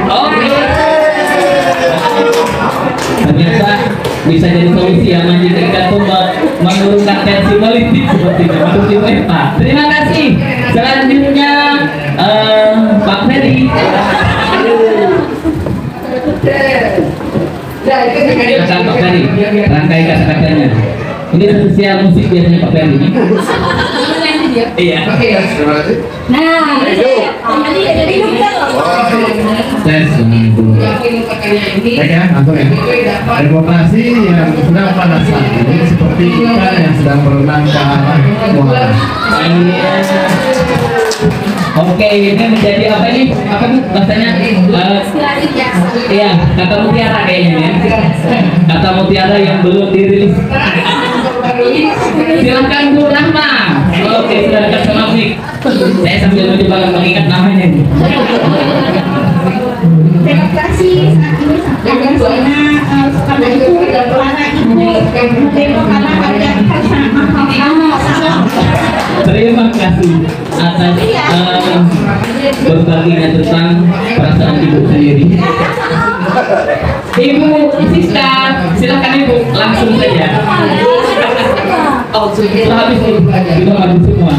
Oke. Ternyata bisa jadi solusi ya menjadikan itu menurunkan tensi politik seperti itu menurut UEFA. Terima kasih. Selanjutnya Pak Ferry. Silakan Pak Ferry, rangkai kata-katanya. Ini spesial musik biasanya Pak Ferry. Iya. Nah, jadi baik ya, langsung ya. Demokrasi yang sedang panas saat ini seperti ikan yang sedang berenang ke arah muara. Oke, ini menjadi apa ini? Apa tuh bahasanya? Iya, kata mutiara kayaknya ya. Kata mutiara yang belum dirilis. Silakan Bu Rahma. Oke, sudah dekat sama mic. Saya sambil mencoba mengingat namanya. demokrasi saat ini karena itu para ibu demo karena harga sangat mahal. Terima kasih atas berbaginya tentang perasaan ibu sendiri. Ibu Siska, silakan Ibu langsung saja. Setelah habis kita habis semua.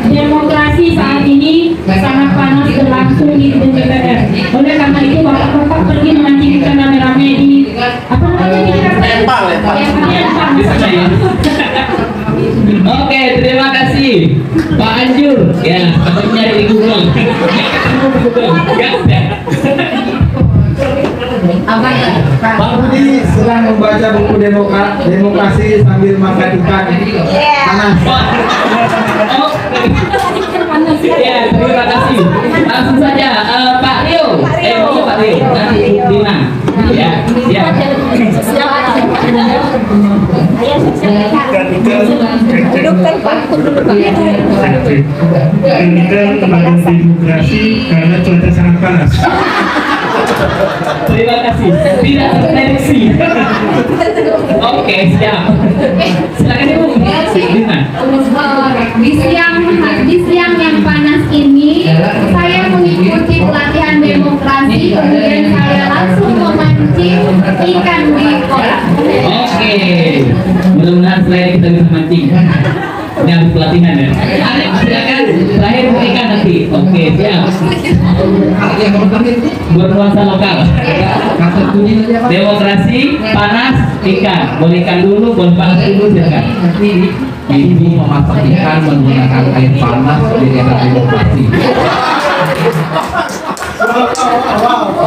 Demokrasi saat ini sangat panas berlangsung di DPR. Oleh karena itu bapak-bapak pergi memancingkan rame-rame di apa namanya? Lempang. Oke, terima kasih Pak Anjur. Ya, tetap nyari di Google. Pak Budi sedang membaca buku demokrasi sambil makan ikan panas. Ya, terima kasih. Langsung saja Pak Rio. Pak Rio. Nanti Dina. Ya, siap. Tenaga demokrasi karena cuaca sangat panas. Terima kasih. Tidak terdeteksi. Oke, siap. Silakan Ibu. Dina. Di siang yang panas ini saya mengikuti pelatihan demokrasi, kemudian saya langsung memancing ikan di kolam. Oke. Mudah-mudahan selain kita bisa mancing. Ini habis pelatihan ya. Silakan terakhir ikan nanti. Oke, siap. Buat nuansa lokal. Demokrasi panas ikan. Boleh ikan dulu, boleh panas dulu silakan. Ibu memasak ikan menggunakan air panas di era demokrasi.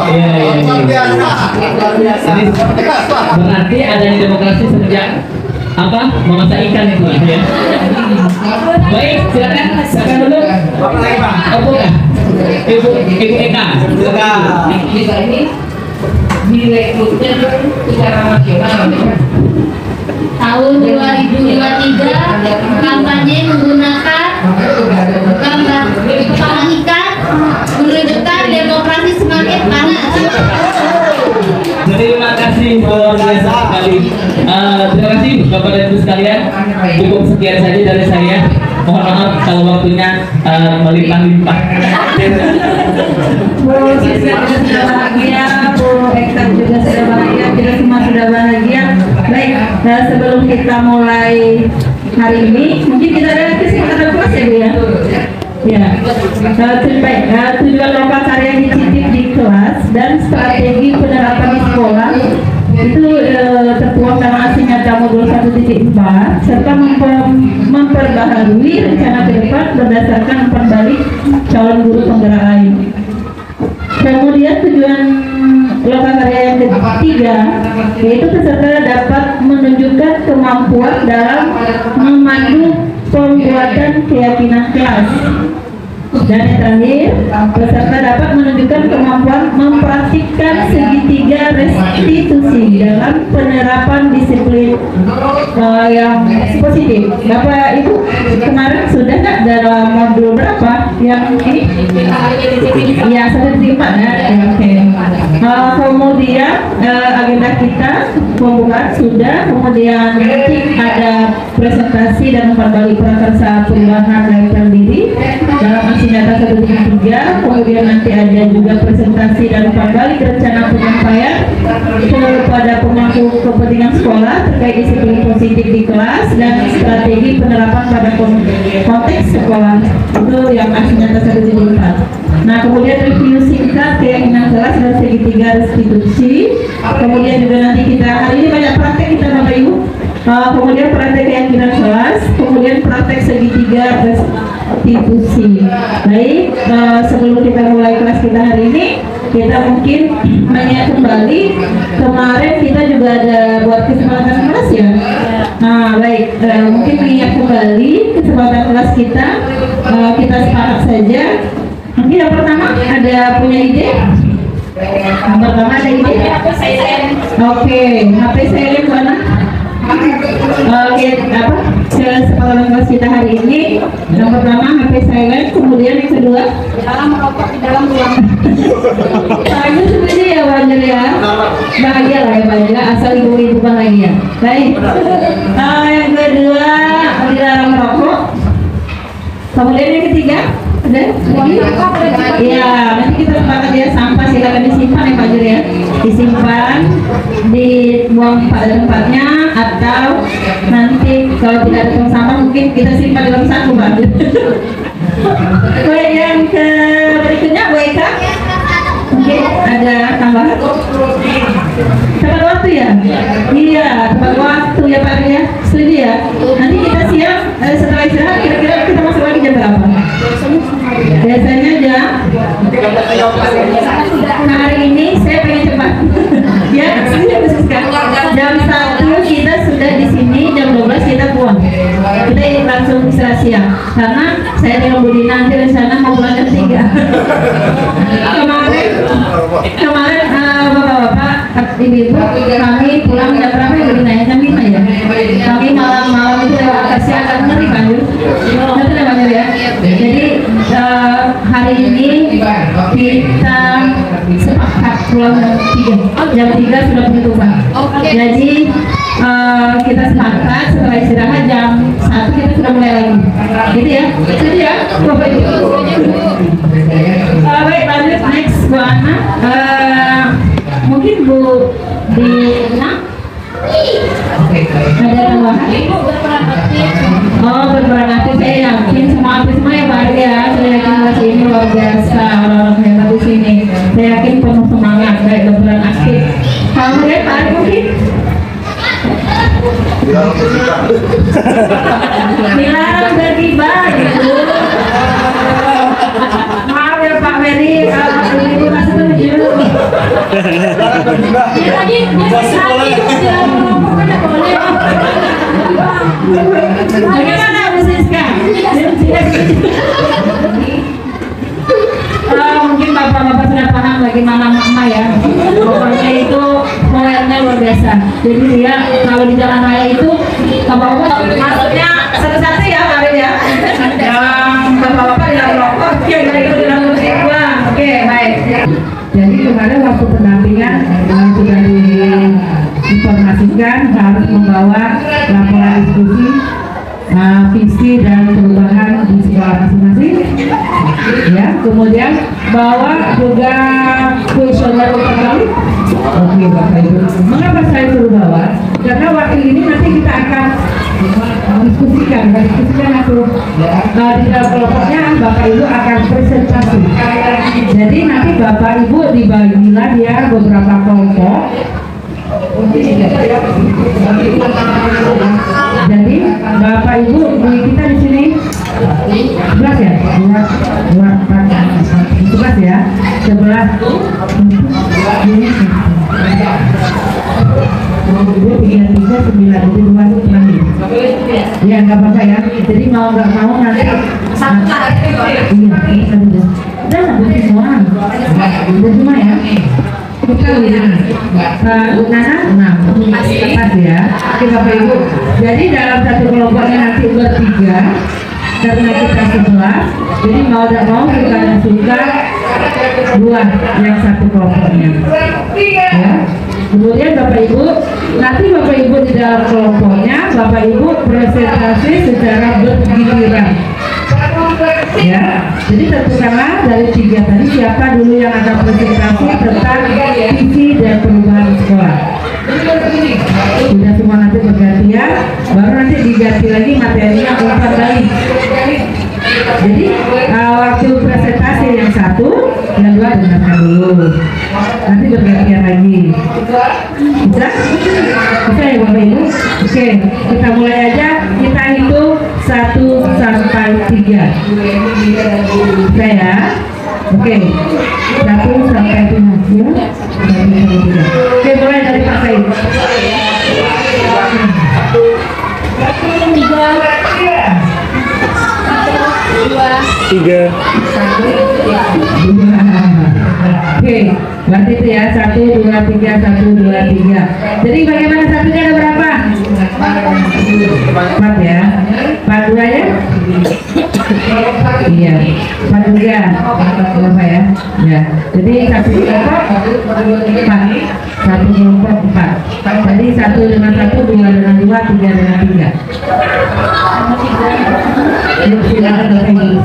Iya. Jadi berarti adanya demokrasi sejak apa? Memasak ikan itu ya. Baik, silakan dulu. Apa lagi Pak? Ibu Eka. Kita ini direkrutnya secara nasional. Tahun 2023 kampanye menggunakan gambar kepala ikan menunjukkan demokrasi semakin panas. Terima kasih luar biasa sekali. Terima kasih Bapak dan Ibu sekalian. Cukup sekian saja dari saya. Mohon maaf kalau waktunya melimpah-limpah. Bu Siska sudah bahagia, Bu Eka juga sudah bahagia, kita semua sudah bahagia. Baik, sebelum kita mulai hari ini, mungkin kita ada kesempatan kelas ya Bu ya. Ya, baik. Tujuan lokal karya dicicip di kelas dan strategi penerapan di sekolah itu tertuang dalam Asinyaca modul 1.4 serta memperbaharui rencana ke depan berdasarkan umpan balik calon guru penggerak lain. Kemudian tujuan lokal karya yang ketiga yaitu peserta dapat menunjukkan kemampuan dalam memandu pembuatan keyakinan kelas. Dan yang terakhir, peserta dapat menunjukkan kemampuan mempraktikkan segitiga restitusi dalam penerapan disiplin yang positif. Bapak Ibu kemarin sudah nggak dalam modul berapa yang ini? Ya 1.4 ya. Oke. Kemudian agenda kita pembukaan sudah, kemudian nanti ada presentasi dan umpan balik prakarsa perubahan dan diri dalam aksi nyata 133. Kemudian nanti ada juga presentasi dan umpan balik rencana penyampaian kepada pemangku kepentingan sekolah terkait disiplin positif di kelas dan strategi penerapan pada konteks sekolah. Itu yang aksi nyata 174. Nah, kemudian review singkat keyakinan kelas dan segitiga restitusi. Kemudian juga nanti kita hari ini banyak praktek kita Bapak Ibu. Kemudian praktek keyakinan kelas, kemudian praktek segitiga restitusi. Baik, sebelum kita mulai kelas kita hari ini, kita mungkin mengingat kembali kemarin kita juga ada buat kesempatan kelas ya. Nah, baik, mungkin mengingat kembali kesempatan kelas kita, kita sepakat saja. Mungkin yang pertama ada punya ide? Yang pertama ada ide? Oke, HP silent mana? Oke, apa? Kesepakatan kelas kita hari ini. Yang pertama HP silent, kemudian yang kedua Dalam merokok di dalam ruangan. itu seperti ya Banjar ya. Bahagia lah ya Banjar, asal ibu-ibu bahagia. Baik. Yang kedua dilarang merokok. Kemudian yang ketiga ada? Iya, nanti kita sepakat ya, sampah silakan disimpan ya Pak Jur ya. Disimpan, dibuang pada tempatnya, atau nanti kalau tidak ada tong sampah mungkin kita simpan dalam saku Pak. Yang berikutnya Bu Eka, mungkin ada tambahan? Tepat waktu ya? Iya, tepat waktu ya Pak ya. Setuju ya? Nanti kita siap setelah istirahat kira-kira kita masuk lagi jam berapa? Biasanya jam hari ini saya pengen cepat. Ya, jam 1 kita sudah di sini, jam 12 kita pulang. Kita langsung istirahat siang karena saya dengan Bu Dina nanti rencana mau pulang jam 3. Kemarin bapak-bapak, ibu-ibu, kami pulang jam berapa ya Bu Dina? Jam 5 ya? Kami malam-malam itu lewat kasih agak ngeri kan Yul? Nanti lewat ya? Jadi hari ini kita sepakat pulang jam 3 sudah penutupan. Jadi kita sepakat setelah istirahat jam 1 kita sudah mulai lagi. Gitu ya? Jadi ya, Bapak Ibu. Baik, lanjut next Bu Ana. Mungkin Bu Dina ada tambahan? Oh, berperan aktif. Saya yakin semua aktif semua ya Pak ya. Saya yakin kelas ini luar biasa, orang-orang hebat di sini. Saya yakin penuh semangat, baik berperan aktif. Kalau melihat Pak Ari mungkin? Dilarang bergibah gitu. Maaf ya Pak Meri, ibu masih setuju. Ya lagi, jangan ngomong kan boleh. Bagaimana Bu Siska? Mungkin bapak-bapak sudah paham bagaimana mama ya. Pokoknya itu powernya luar biasa. Jadi dia kalau di jalan raya itu bapak-bapak maksudnya satu-satu ya Pak ya. Yang bapak-bapak yang rokok, yang di dalam musik. Oke, baik. Jadi kemarin waktu pendampingan sudah diinformasikan harus membawa laporan diskusi, visi dan perubahan di sekolah masing-masing. Ya, kemudian bawa juga kuesioner kembali. Oke, Bapak Ibu. Mengapa saya suruh bawa? Karena waktu ini nanti kita akan diskusikan aku di dalam kelompoknya Bapak Ibu akan presentasi. Jadi nanti Bapak Ibu dibagilah ya beberapa kelompok. Jadi Bapak Ibu kita di sini 11 ya, 11 ya, 11. Ibu 339 itu masuk nanti. Ya nggak apa-apa ya. Jadi mau nggak mau nanti. Iya, udah semua. Udah semua ya. Kita lihat. Nana, pas ya. Oke Bapak Ibu. Jadi dalam satu kelompoknya nanti bertiga. karena kita 11, jadi mau tidak mau kita suka buat yang satu kelompoknya. Ya. Kemudian Bapak Ibu, nanti Bapak Ibu di dalam kelompoknya, Bapak Ibu presentasi secara bergiliran. Ya, jadi tentukanlah dari 3 tadi siapa dulu yang akan presentasi tentang visi dan perubahan sekolah. Sudah semua nanti bergantian, baru nanti diganti lagi materinya 4 kali. Jadi waktu presentasi yang 1, yang 2 dengarkan dulu. Nanti bergantian lagi. Bisa? Bisa ya Bapak Ibu? Oke, kita mulai aja. Kita hitung 1 sampai 3. Bisa ya? Oke, 1 sampai 5. Ya? 1 sampai 3. Oke, mulai dari Pak Said. 3. Oke, berarti itu ya 1, 2, 3, 1, 2, 3. Jadi bagaimana satunya ada berapa? 4 ya. 4 2 ya? Iya. 4 3. Berapa ya? Ya. Jadi satu kelompok 4. Satu kelompok 4. Jadi 1 dengan 1, 2 dengan 2, 3 dengan 3. Silakan Bapak Ibu.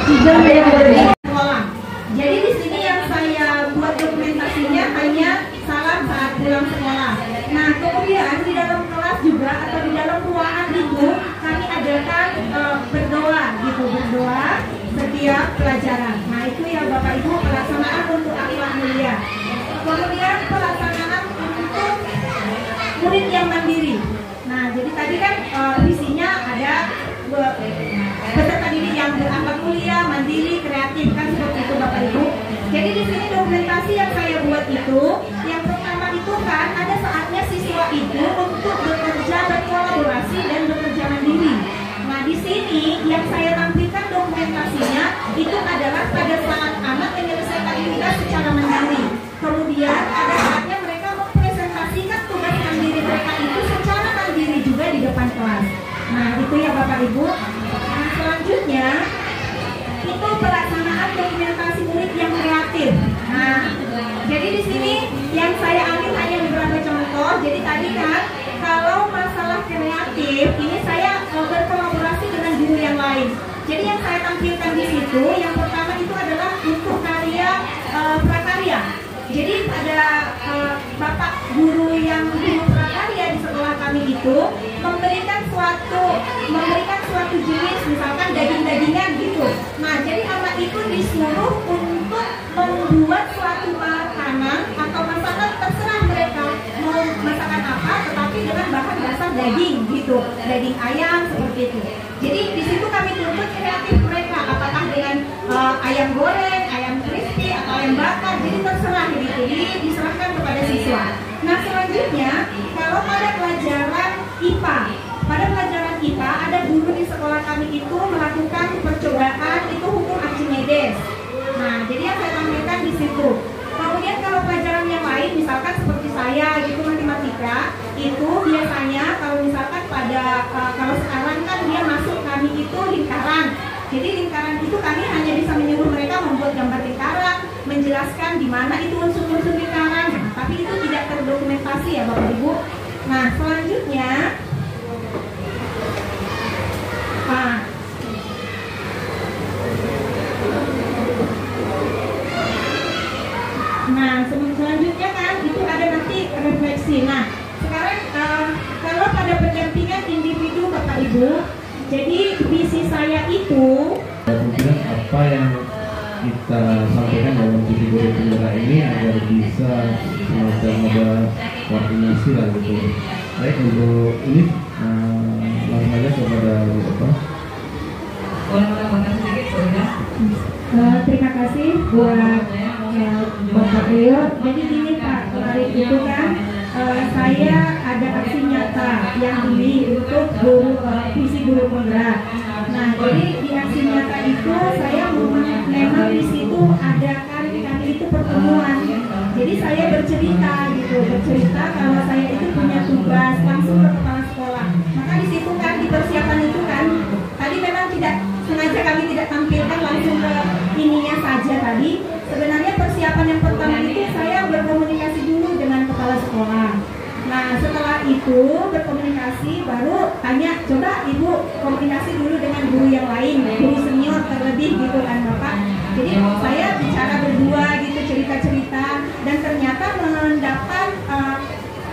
3 yang berbeda. Jadi di sini yang saya buat dokumentasinya hanya salam saat pulang sekolah. Nah, kemudian di dalam kelas juga atau di dalam ruangan itu kami adakan berdoa gitu, berdoa setiap pelajaran. Nah, itu yang Bapak Ibu pelaksanaan untuk akhlak mulia. Kemudian pelaksanaan untuk murid yang mandiri. Nah, jadi tadi kan visinya ada peserta didik yang berakhlak mulia, mandiri, kreatif, kan seperti itu Bapak Ibu. Jadi di sini dokumentasi yang saya buat itu, yang pertama itu kan ada saatnya siswa itu untuk bekerja, berkolaborasi dan bekerja mandiri. Nah di sini yang saya tampilkan dokumentasinya itu adalah pada saat anak menyelesaikan tugas secara mandiri. Kemudian ada saatnya mereka mempresentasikan tugas mandiri mereka itu secara mandiri juga di depan kelas. Nah itu ya Bapak Ibu. Nah selanjutnya itu pelaksanaan dokumentasi murid yang kreatif. Nah jadi di sini yang saya ambil hanya beberapa contoh. Jadi tadi kan kalau masalah kreatif ini saya berkolaborasi dengan guru yang lain. Jadi yang saya tampilkan di situ yang pertama itu adalah untuk karya prakarya. Jadi ada bapak guru yang guru prakarya di sekolah kami itu memberikan suatu jenis misalkan daging-dagingan gitu. Nah jadi anak itu disuruh untuk membuat suatu makanan atau masakan terserah mereka mau masakan apa, tetapi dengan bahan dasar daging gitu, daging ayam seperti itu. Jadi di situ kami tuntut kreatif mereka, apakah dengan ayam goreng, ayam crispy atau ayam bakar, jadi terserah gitu, jadi diserahkan kepada siswa. Nah selanjutnya kalau pada pelajaran IPA, ada guru di sekolah kami itu melakukan percobaan itu hukum Archimedes. Nah jadi yang saya tampilkan di situ. Kemudian kalau pelajaran yang lain, misalkan seperti saya gitu matematika, itu biasanya kalau misalkan pada kalau sekarang kan dia masuk kami itu lingkaran. Jadi lingkaran itu kami hanya bisa menyuruh mereka membuat gambar lingkaran, menjelaskan di mana itu unsur-unsur lingkaran, tapi itu tidak terdokumentasi ya Bapak Ibu. Nah selanjutnya, selanjutnya kan itu ada nanti refleksi. Nah sekarang kalau pada pendampingan individu Bapak Ibu, jadi visi saya itu mungkin apa yang kita sampaikan dalam visi kurikulum ini agar bisa semacam ada koordinasi lah gitu. Baik untuk ini langsung aja kepada Bapak. Terima kasih buat Bapak Rio. Jadi gini Pak, kemarin itu kan saya ada aksi nyata yang ini untuk visi guru penggerak. Nah jadi di aksi nyata itu saya memang di situ adakan kami itu pertemuan. Jadi saya bercerita kalau saya itu punya tugas langsung ke kepala sekolah. Maka di situ kan di persiapan itu kan tadi memang tidak Nah, setelah itu berkomunikasi, baru tanya, coba ibu komunikasi dulu dengan guru yang lain, guru senior terlebih gitu kan Bapak. Jadi saya bicara berdua gitu, cerita-cerita, dan ternyata mendapat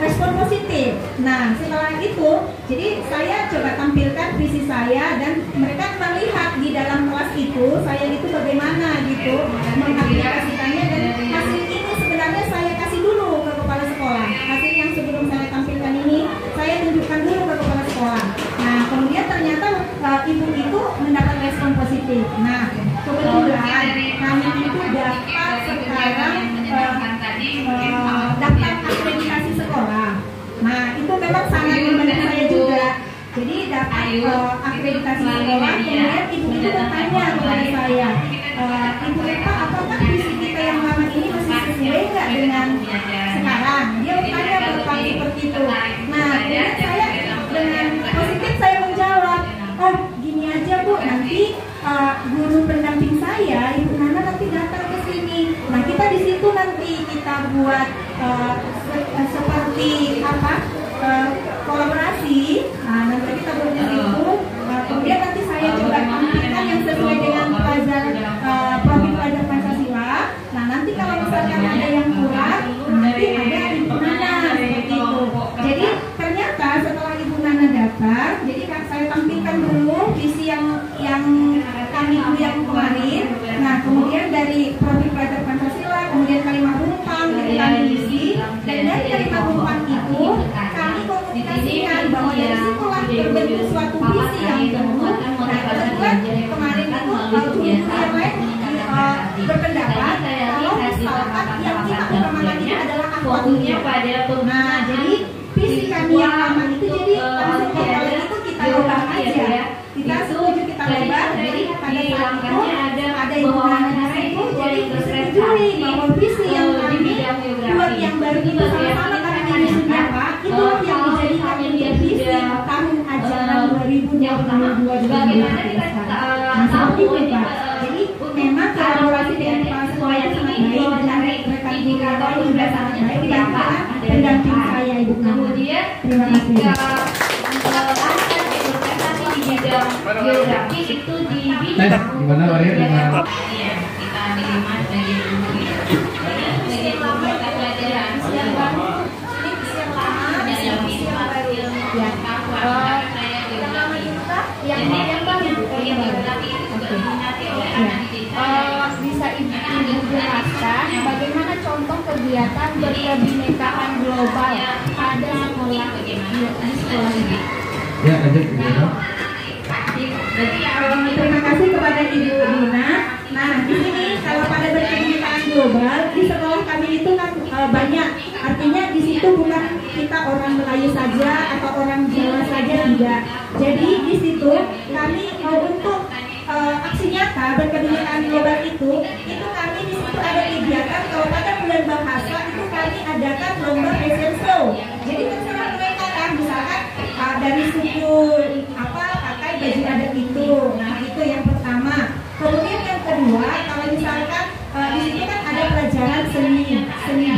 respon positif. Nah, setelah itu, jadi saya coba tampilkan visi saya, dan mereka melihat di dalam kelas itu saya itu bagaimana gitu mengaplikasikannya, dan hasil ini sebenarnya saya kasih dulu ke kepala sekolah. Hasil yang sebelum saya tampilkan ini saya tunjukkan dulu ke kepala sekolah. Nah, kemudian ternyata ibu itu mendapat respon positif. Nah, kebetulan kami itu dapat sekarang daftar akreditasi sekolah. Nah, itu memang sangat membantu saya juga. Jadi dapat akreditasi sekolah, kemudian ibu itu bertanya kepada saya, Ibu Eva, apakah visi kita yang lama ini masih sesuai nggak dengan sekarang? Dia bertanya Bapak seperti itu. Nah, kemudian saya dengan positif saya menjawab, oh gini aja Bu, nanti guru pendamping saya, Ibu Nana nanti datang ke sini. Nah, kita di situ nanti kita buat seperti apa? Kolaborasi. Nah, nanti kita buat di situ. Kemudian nanti saya coba tampilkan yang sesuai dengan profil pelajar Pancasila. Nah, nanti kalau misalkan ada yang kurang, nanti ada Ibu Nana seperti itu. Jadi ternyata setelah Ibu Nana datang, jadi saya tampilkan dulu visi yang kami yang kemarin. Nah, kemudian dari profil pelajar Pancasila, kemudian kalimat rumpang, kami isi, dan dari kalimat rumpang itu kami komunikasikan bahwa dari situlah terbentuk suatu visi yang baru. Nah, kebetulan kemarin itu guru yang lain berpendapat kalau misalkan yang kita utamakan ini adalah akhlaknya. Nah, jadi visi kami yang lama itu jadi langsung kalau itu kita ubah aja. Kita setuju kita ubah. Jadi pada saat itu ada Ibu Nana di situ, jadi disetujui bahwa visi yang kami buat yang baru itu sama-sama kami menyusun apa, itulah yang dijadikan menjadi visi tahun ajaran 2022. Bagaimana kita seperti itu Pak. Jadi memang kolaborasi dengan kepala sekolah yang sangat baik, dan rekan indikator juga sangat baik, dan pendamping saya Ibu Nana. Kemudian Terima kasih. di bidang geografi itu di bidang Gimana Maria dengan kita dilihat dari mata pelajaran yang baru bisa Ibu jelaskan bagaimana contoh kegiatan berkebinekaan global ada sekolah di sekolah ini? ya lanjut gimana? Terima kasih kepada Ibu Dina. Nah, di sini kalau pada berkebinekaan global di sekolah kami itu kan banyak. Artinya di situ bukan kita orang Melayu saja atau orang Jawa saja tidak. Jadi di situ kami untuk aksi nyata berkebinekaan global itu kami di situ ada kegiatan. Kalau pada bulan bahasa itu kami adakan lomba fashion show. Jadi terserah mereka kan, misalkan dari suku apa pakai baju adat itu. Nah, itu yang pertama. Kemudian yang kedua, kalau misalkan di situ kan ada pelajaran seni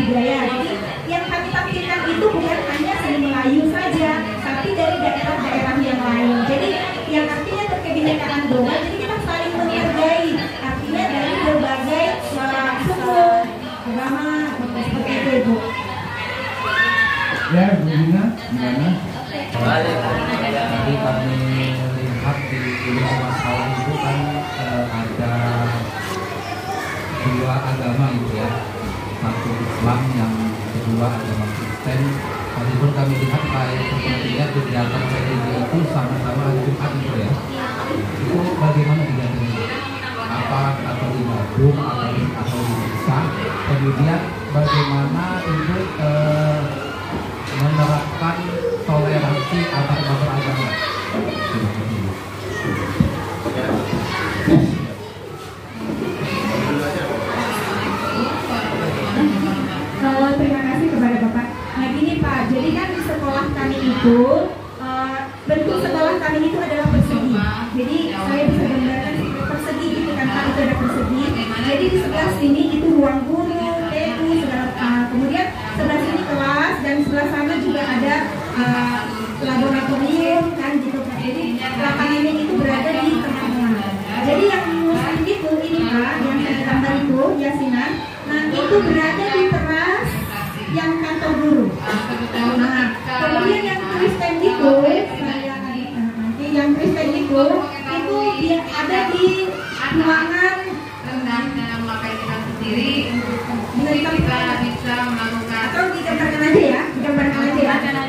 budaya. Jadi yang kami tampilkan itu bukan hanya seni Melayu saja, tapi dari daerah-daerah yang lain. Jadi yang artinya berkebinekaan global, jadi kita saling menghargai. Artinya dari berbagai suku, agama, seperti itu Ibu. Ya, Bu Dina, gimana? Tadi kami lihat di masalah itu kan ada dua agama gitu ya, satu Islam, yang kedua agama Kristen. Tadi pun kami lihat kayak sepertinya kegiatan PDI itu sama-sama hari Jumat gitu ya. Itu bagaimana kegiatannya? Apa atau digabung atau dipisah? Kemudian bagaimana Ibu menerapkan toleransi antar agama? Terima kasih kepada Bapak. Nah gini Pak, jadi kan di sekolah kami itu bentuk sekolah kami itu adalah persegi. Jadi saya bisa gambarkan persegi gitu kan Pak, itu ada persegi. Jadi di sebelah sini itu ruang guru, TU, segala. Kemudian sebelah sini kelas, dan sebelah sana juga ada laboratorium kan gitu Pak. Jadi lapangannya itu berada di tengah-tengah. Jadi yang muslim itu ini Pak, yang saya gambar itu yasinan, nah itu berada di teras yang kantor guru. Nah, kemudian yang Kristen itu, nanti yang Kristen itu dia ada di ruangan sendiri kita bisa melakukan atau digambarkan aja ya,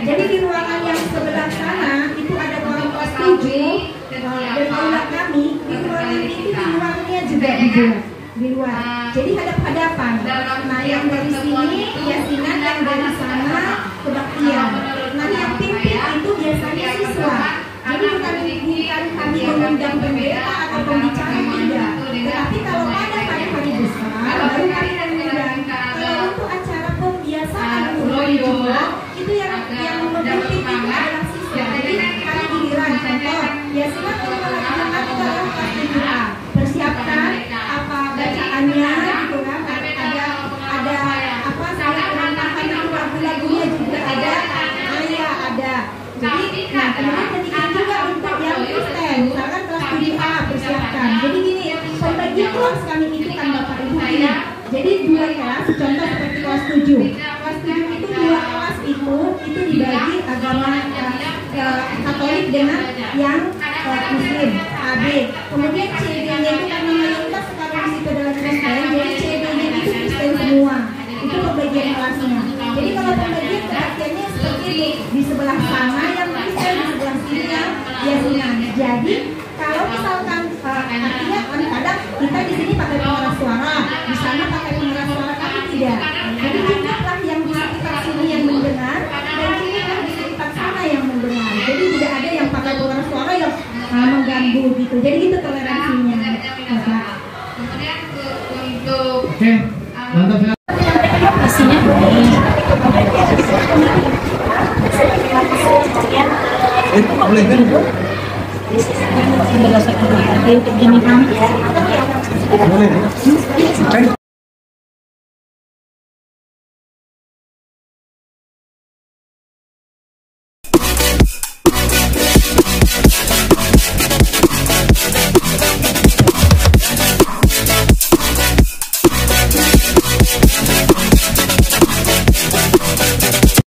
Jadi di ruangan yang sebelah sana itu ada ruang kelas 7 dan aula kami di ruangan itu di luarnya juga di luar. Jadi hadap-hadapan. Nah yang dari sini yasinan, yang dari sana kebaktian. Nah yang pimpin itu biasanya siswa. Jadi bukan kami mengundang pendeta atau pembicara tidak. Tetapi kalau pada hari besar baru kami mengundang. Kalau untuk acara pembiasaan juga itu yang memimpin itu adalah siswa. Jadi kami giliran contoh yasinan kalau melakukan adalah pasti kita persiapkan apa bacaannya gitu kan, ada apa saya perantakan itu lagu-lagunya juga ada, ada. Jadi nah kemudian pendidikan juga untuk yang Kristen, misalkan kelas 7A persiapkan. Jadi gini, pembagian kelas kami itu kan Bapak Ibu ini. Jadi 2 kelas, contoh seperti kelas 7. Kelas 7 itu 2 kelas itu dibagi agama Katolik dengan yang Muslim, AB. Kemudian CB-nya itu karena mayoritas sekarang di situ adalah Kristen, jadi CB-nya itu Kristen semua. Itu pembagian kelasnya. Jadi kalau pembagian perhatiannya seperti itu, di sebelah sana yang Kristen, di sebelah sini yang yasinan. Jadi kalau misalkan artinya kadang kita di sini pakai pengeras suara, di sana pakai pengeras suara, tapi tidak. Jadi cukuplah yang di sekitar sini yang mendengar dan cukuplah di sekitar sana yang mendengar. Jadi tidak ada yang pakai pengeras suara yang mengganggu gitu. Jadi itu toleransinya. Kemudian untuk Oke, mantap. Isinya Boleh kan? berdasarkan untuk jemaah Boleh.